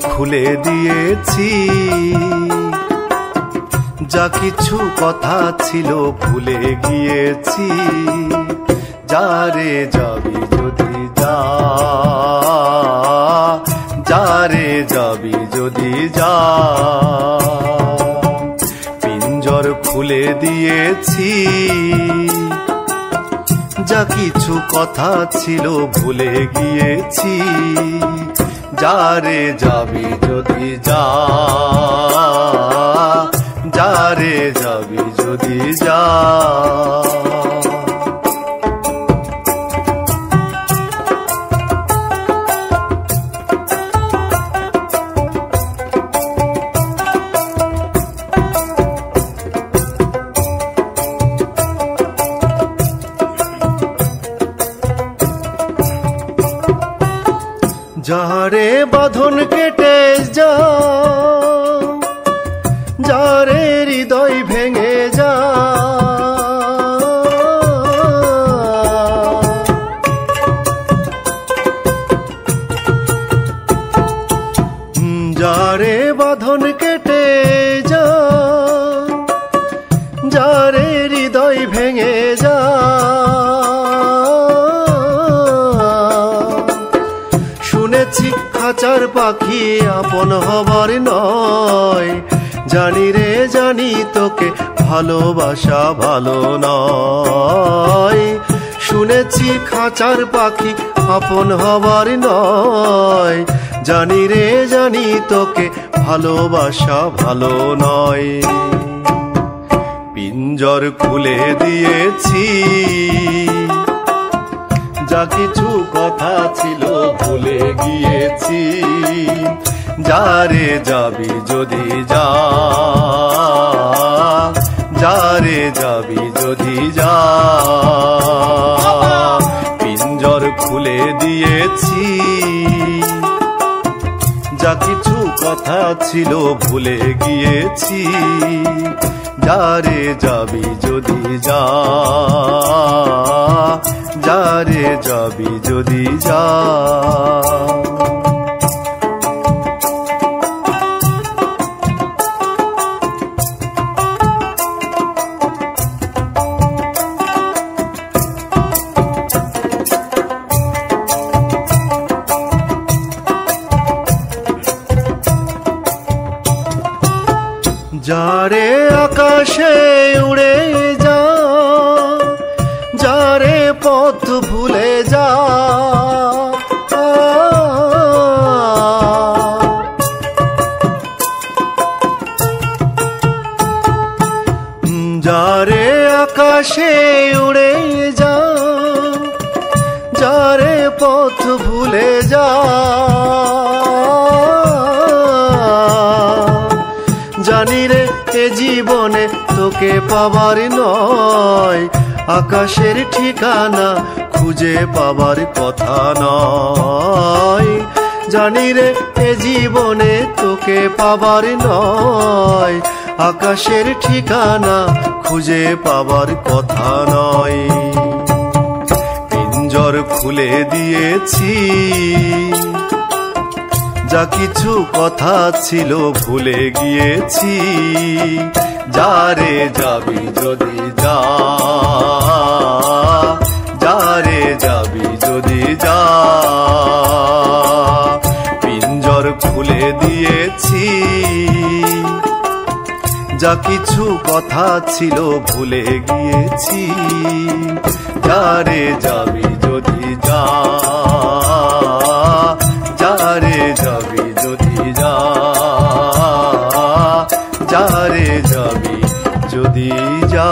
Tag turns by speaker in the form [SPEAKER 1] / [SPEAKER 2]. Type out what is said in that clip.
[SPEAKER 1] খুলে দিয়েছি, যা কিছু কথা ছিল ভুলে গিয়েছি। যারে যাবি যদি যা, যারে যাবি যদি যা। পিঞ্জর খুলে দিয়েছি, যা কিছু কথা ছিল ভুলে গিয়েছি। যারে যাবি যদি যা, যারে যাবি যদি যা। যারে বাঁধন কেটে যা, যারে হৃদয় ভেঙে যা। যারে বাঁধন কেটে যা, যারে হৃদয় ভেঙে যা। শুনেছি খাঁচার পাখি আপন হবার নয়, জানি রে জানি তোকে ভালোবাসা ভালো নয়। শুনেছি খাঁচার পাখি আপন হবার নয়, জানি রে জানি তোকে ভালোবাসা ভালো নয়। পিঞ্জর খুলে দিয়েছি, যা কিছু কথা ছিল ভুলে গিয়েছি। যারে যাবি যদি যা, যারে যাবি যদি যা। পিঞ্জর খুলে দিয়েছি, যা কিছু কথা ছিল ভুলে গিয়েছি। যারে যাবি যদি যা, যারে যাবি যদি যা। যারে আকাশে উড়ে যা, যারে পথ ভুলে যা। যারে আকাশে উড়ে যা, যারে পথ ভুলে যা। জানি রে এ জীবনে তোকে পাবার নয়, আকাশের ঠিকানা খুঁজে পাবার কথা নয়। জানি রে এ জীবনে তোকে পাবার নয়, আকাশের ঠিকানা খুঁজে পাবার কথা নয়। পিঞ্জর খুলে দিয়েছি, যা কিছু কথা ছিল ভুলে গিয়েছি। যারে যাবি যদি যা, যারে যাবি যদি যা। পিঞ্জর খুলে দিয়েছি, যা কিছু কথা ছিল ভুলে গিয়েছি। যারে যাবি যদি যা, যারে যাবি যদি যা, যারে যাবি যদি যা।